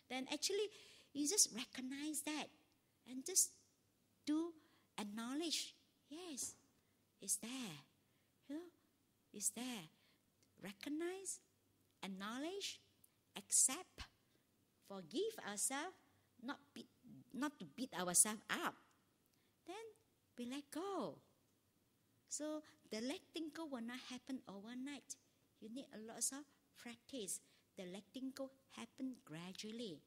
Then actually, you just recognize that and just acknowledge, yes, it's there, it's there. Recognize, acknowledge, accept, forgive ourselves, not to beat ourselves up. Then we let go. So the letting go will not happen overnight. You need a lot of practice. The letting go happen gradually.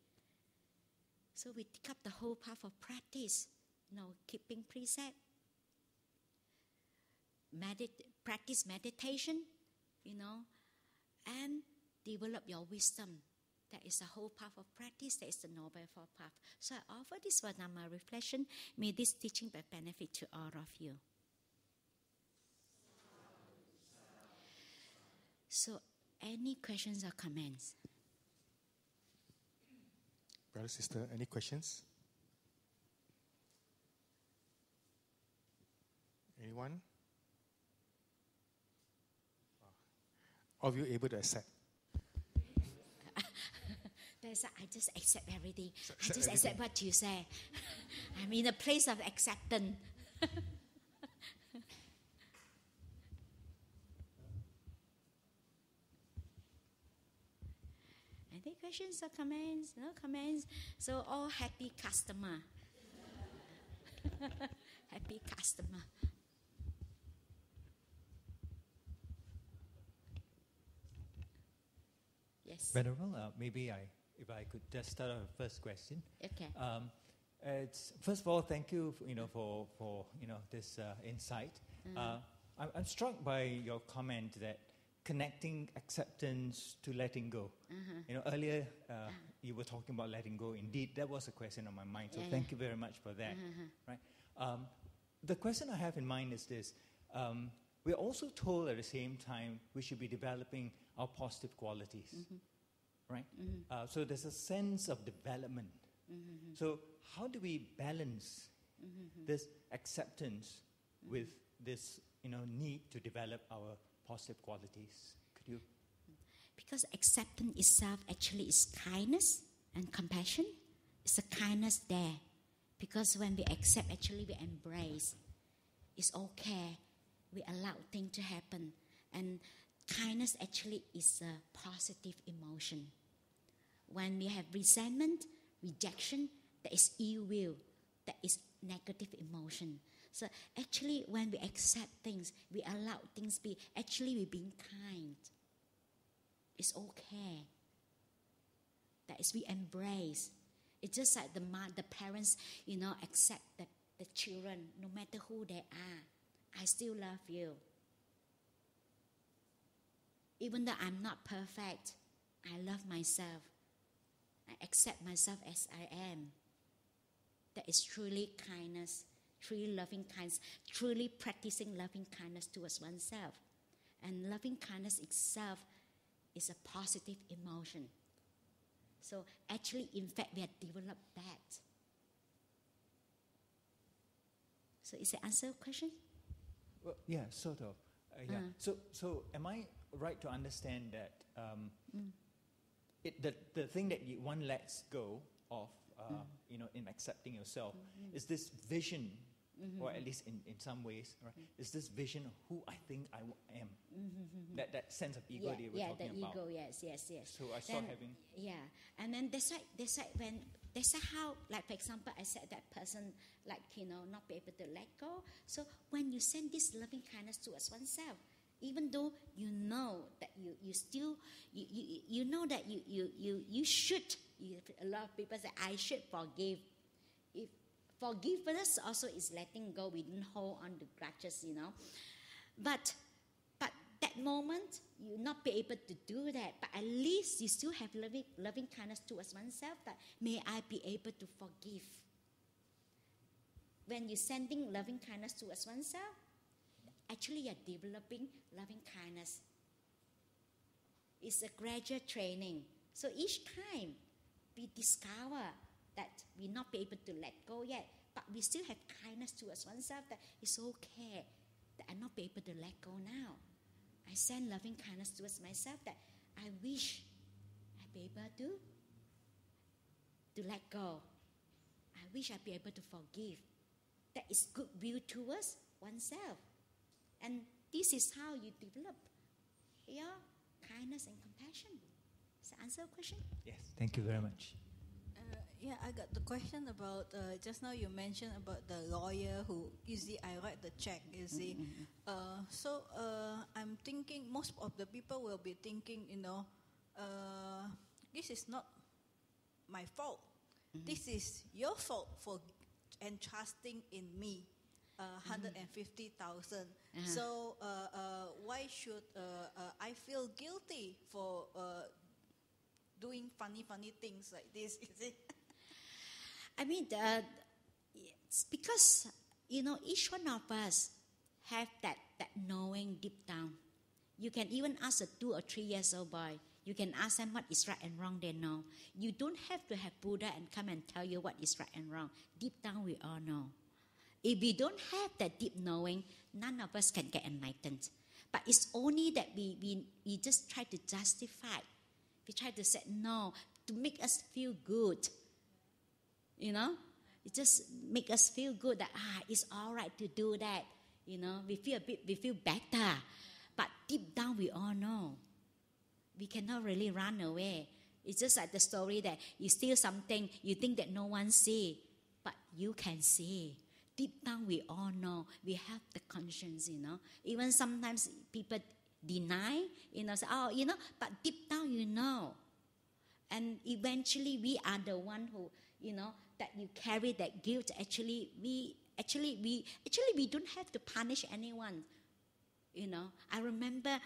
So we take up the whole path of practice. Keeping precept, practice meditation, and develop your wisdom. That is the whole path of practice. That is the Noble Four Path. So I offer this Vadama reflection. May this teaching be benefit to all of you. So, any questions or comments? Brother, sister, any questions? Anyone? Are you able to accept? I just accept everything. I just accept what you say. I'm in a place of acceptance. Any questions or comments? No comments. So all happy customer. Happy customer. Yes. Venerable, maybe if I could just start on the first question. Okay. It's, first of all, thank you, for this insight. I'm struck by your comment that connecting acceptance to letting go. Earlier you were talking about letting go. Indeed, that was a question on my mind. So thank you very much for that. Right. The question I have in mind is this: we're also told at the same time we should be developing our positive qualities. Right? So there's a sense of development. So how do we balance this acceptance with this, need to develop our positive qualities? Could you? Because acceptance itself actually is kindness and compassion. It's a kindness there. Because when we accept, actually we embrace. It's okay. We allow things to happen. And kindness actually is a positive emotion. When we have resentment, rejection, that is ill will, that is negative emotion. So actually, when we accept things, we allow things be, actually we're being kind. It's okay. That is, we embrace. It's just like the parents, accept the children, no matter who they are. I still love you. Even though I'm not perfect, I love myself. I accept myself as I am. That is truly kindness, truly loving kindness, truly practicing loving kindness towards oneself. And loving kindness itself is a positive emotion. So actually, in fact, we have developed that. So is the answer a question? Well, yeah, sort of. Yeah. So am I right to understand that the thing that one lets go of, in accepting yourself, is this vision, or at least in some ways, right? Is this vision of who I think I am? That sense of ego that you were talking about. Yeah, the ego, yes. So I start having. Yeah, and then that's how, like, for example, I said that person, like, not be able to let go. So when you send this loving kindness towards oneself, even though you know that you still, you know that you should, a lot of people say, I should forgive. If forgiveness also is letting go, we don't hold on to grudges, But that moment, you'll not be able to do that. But at least you still have loving kindness towards oneself, that may I be able to forgive. When you're sending loving kindness towards oneself, actually you're developing loving kindness. It's a gradual training. So each time we discover that we not be able to let go yet, but we still have kindness towards oneself, that it's okay that I not be able to let go now. I send loving kindness towards myself, that I wish I'd be able to let go. I wish I'd be able to forgive. That is goodwill towards oneself. And this is how you develop your kindness and compassion. Does that answer your question? Yes, thank you very much. I got the question about, just now you mentioned about the lawyer who, you see, I write the check, you see. So I'm thinking, most of the people will be thinking, this is not my fault. This is your fault for entrusting in me 150,000. So why should I feel guilty for doing funny things like this, is it? I mean, it's because, each one of us have that knowing deep down. You can even ask a 2 or 3 years old boy. You can ask them what is right and wrong, they know. You don't have to have Buddha and come and tell you what is right and wrong. Deep down, we all know. If we don't have that deep knowing, none of us can get enlightened. But it's only that we just try to justify. We try to say no, to make us feel good. It just make us feel good that it's all right to do that. We feel better. But deep down we all know we cannot really run away. It's just like the story that you steal something, you think that no one see, but you can see. Deep down we all know. We have the conscience, Even sometimes people deny, say, but deep down you know. And eventually we are the one who, that you carry that guilt. Actually we don't have to punish anyone. I remember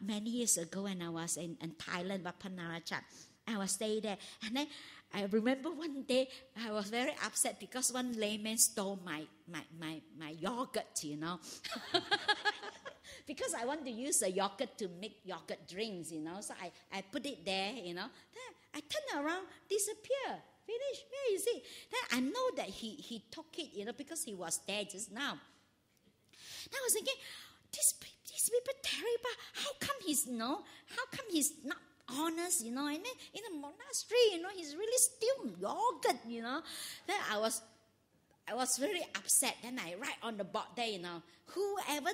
many years ago when I was in Thailand, Vapanarachat, I was staying there, and then I remember one day I was very upset because one layman stole my yogurt, because I want to use the yogurt to make yogurt drinks, so I put it there, Then I turn around, disappear, finish, where is it? Then I know that he took it, because he was there just now. Then I was thinking, these people terrible. How come he's not honest, and then in the monastery, he's really stealing yogurt, Then I was very upset. Then I write on the board there, whoever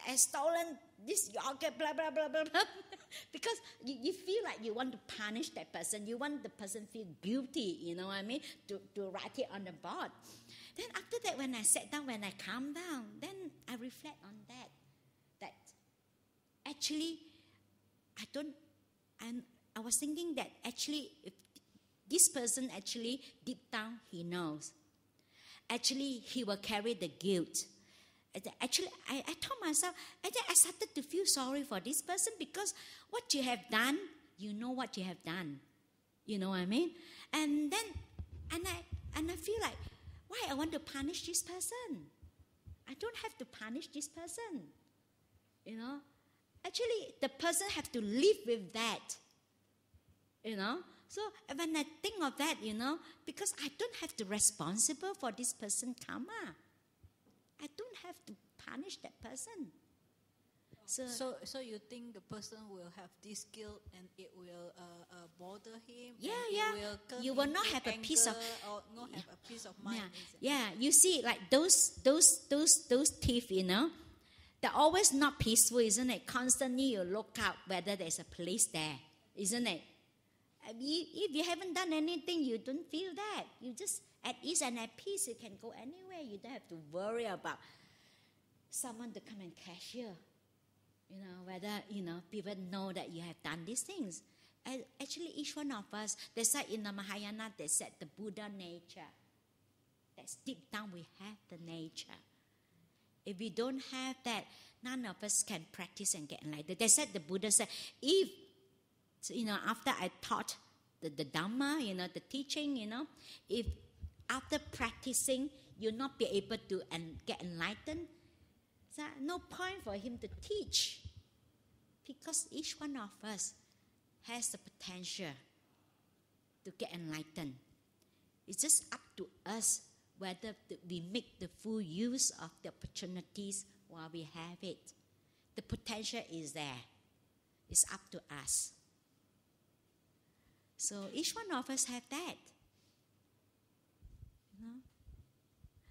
has stolen this yogurt, blah, blah, blah, blah, blah. Because you feel like you want to punish that person. You want the person to feel guilty, to write it on the board. Then after that, when I sat down, when I calm down, then I reflect on that actually, I was thinking that actually, if this person actually, deep down, he knows. Actually, he will carry the guilt. Actually, I told myself, I started to feel sorry for this person because what you have done, you know what you have done. You know what I mean? And then, and I feel like, why I want to punish this person? I don't have to punish this person. Actually, the person have to live with that. So when I think of that, because I don't have to responsible for this person karma. I don't have to punish that person. So you think the person will have this guilt and it will bother him? Yeah, and yeah. It will turn You will not into have a peace of- anger or not have a peace of mind. Yeah, is it? yeah. You see, like those thieves, they're always not peaceful, isn't it? Constantly you look out whether there's a police there, isn't it? If you haven't done anything, you don't feel that. You just at ease and at peace. You can go anywhere. You don't have to worry about someone to come and catch you. Whether people know that you have done these things. And actually, each one of us, they said in the Mahayana, they said the Buddha nature. That's deep down we have the nature. If we don't have that, none of us can practice and get enlightened. They said, the Buddha said, if, after I taught the Dhamma, the teaching, if after practicing, you'll not be able to get enlightened, so no point for him to teach. Because each one of us has the potential to get enlightened. It's just up to us whether we make the full use of the opportunities while we have it. The potential is there. It's up to us. So each one of us have that.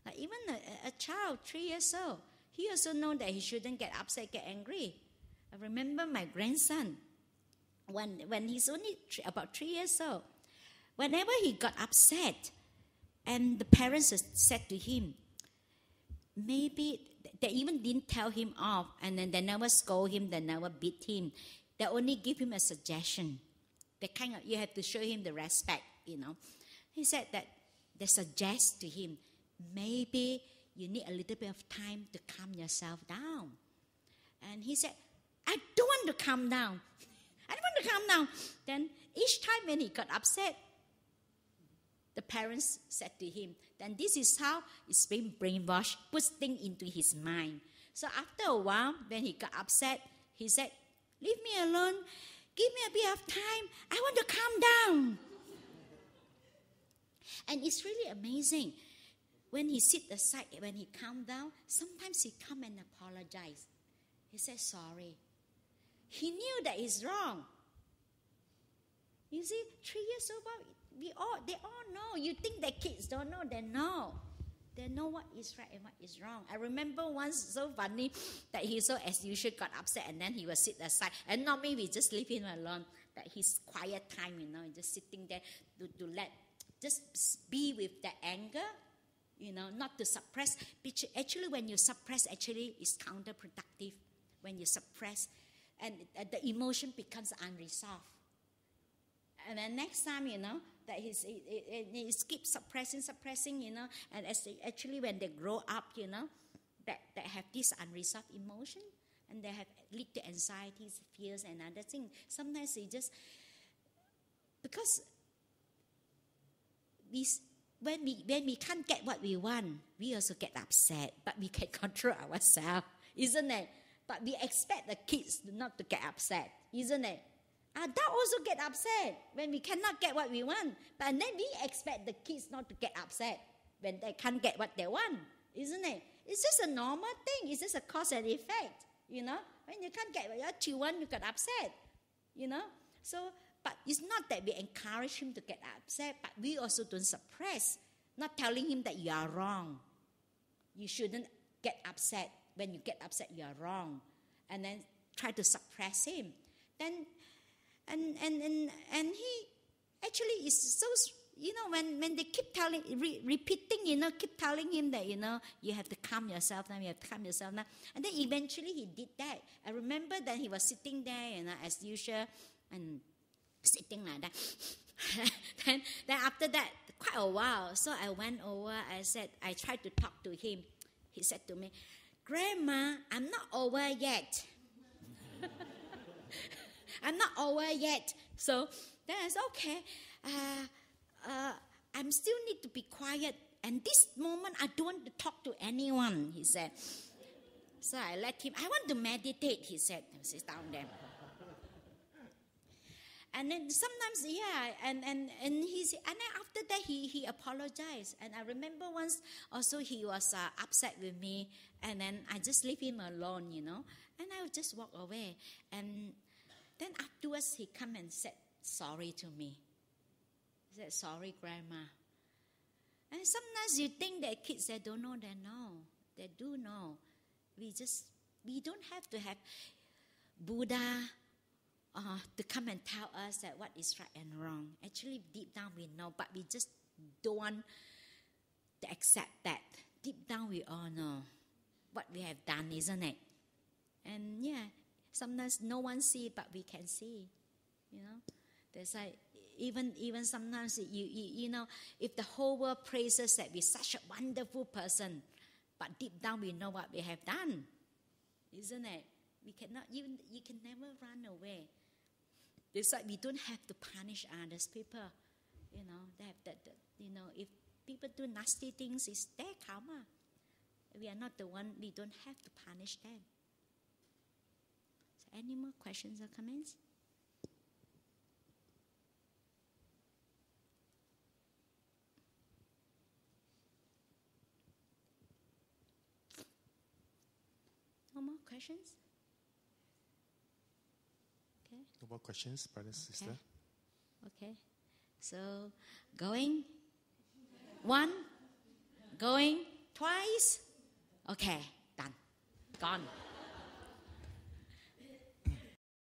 Like even a child, 3 years old, he also knows that he shouldn't get upset, get angry. I remember my grandson, when he's only about 3 years old, whenever he got upset, and the parents said to him, maybe they even didn't tell him off, and then they never scold him, they never beat him. They only give him a suggestion. You have to show him the respect, He said that they suggest to him, maybe you need a little bit of time to calm yourself down. And he said, I don't want to calm down. I don't want to calm down. Then each time when he got upset, the parents said to him, then this is how it's being brainwashed, puts things into his mind. So after a while, when he got upset, he said, leave me alone, give me a bit of time, I want to calm down. And it's really amazing. When he sit aside, when he calm down, sometimes he come and apologize. He said sorry. He knew that it's wrong. You see, 3 years old, they all know. You think that kids don't know, they know. They know what is right and what is wrong. I remember once, so funny, that he so as usual got upset and then he will sit aside. And normally we just leave him alone. That his quiet time, just sitting there to just be with the anger, not to suppress. Actually, when you suppress, actually it's counterproductive. When you suppress, and the emotion becomes unresolved. And then next time, that he keeps suppressing, and actually when they grow up, that have this unresolved emotion, and they have lead to anxieties, fears, and other things. Sometimes they just, because when we can't get what we want, we also get upset, but we can control ourselves, isn't it? But we expect the kids not to get upset, isn't it? Adults also get upset when we cannot get what we want. But then we expect the kids not to get upset when they can't get what they want, isn't it? It's just a normal thing. It's just a cause and effect, When you can't get what you want, you get upset, So, but it's not that we encourage him to get upset, but we also don't suppress, not telling him that you are wrong. You shouldn't get upset. When you get upset, you are wrong. And then try to suppress him. Then And he actually is so, when they keep repeating, keep telling him that, you have to calm yourself now, you have to calm yourself now. And then eventually he did that. I remember that he was sitting there, as usual, and sitting like that. then after that, quite a while, so I went over, I tried to talk to him. He said to me, Grandma, I'm not over yet. I'm not over yet. So then I said, okay, I still need to be quiet. And this moment, I don't want to talk to anyone, he said. So I let him, I want to meditate, he said. Sit down there. And then sometimes, and then after that, he apologized. And I remember once also he was upset with me, and then I just leave him alone, And I would just walk away. And then afterwards, he come and said sorry to me. He said, sorry, Grandma. And sometimes you think that kids, they don't know, they know. They do know. We don't have to have Buddha to come and tell us that what is right and wrong. Actually, deep down we know, but we just don't want to accept that. Deep down we all know what we have done, isn't it? And yeah, sometimes no one see, but we can see. You know, there's like even sometimes you know, if the whole world praises that we're such a wonderful person, but deep down we know what we have done, isn't it? We cannot even, you can never run away. It's like we don't have to punish others. People, you know, they have that. You know, if people do nasty things, it's their karma. We are not the one. We don't have to punish them. So, any more questions or comments? No more questions? Okay. No more questions, brother, sister. Okay. So, going one, going twice. Okay, done. Gone.